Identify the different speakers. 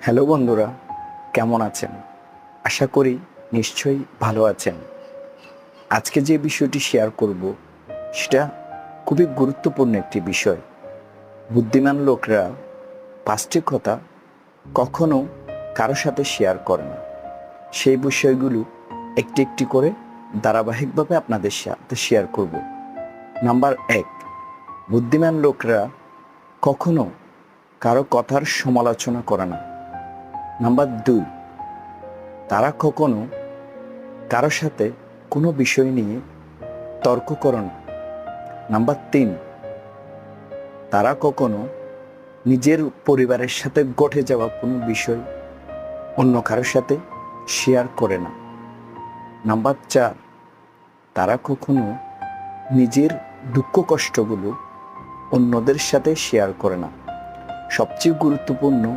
Speaker 1: Hello বন্ধুরা, কেমন আছেন? আশা করি নিশ্চয়ই ভালো আছেন। আজকে যে বিষয়টি শেয়ার করব সেটা খুবই গুরুত্বপূর্ণ একটি বিষয়। বুদ্ধিমান লোকরা ৫টি কথা কখনো কারো সাথে শেয়ার করে না। সেই বিষয়গুলো একটি একটি করে ধারাবাহিকভাবে আপনাদের সাথে শেয়ার করব। নাম্বার ১, বুদ্ধিমান লোকরা কখনো কারো কথার সমালোচনা করে না। নাম্বার ২, তারা কখনো কারো সাথে কোনো বিষয় নিয়ে তর্ক করে না। নাম্বার ৩, তারা কখনো নিজের পরিবারের সাথে ঘটে যাওয়া কোনো বিষয় অন্য কারোর সাথে শেয়ার করে না। নাম্বার ৪, তারা কখনো নিজের দুঃখ কষ্টগুলো অন্যদের সাথে শেয়ার করে না। সবচেয়ে গুরুত্বপূর্ণ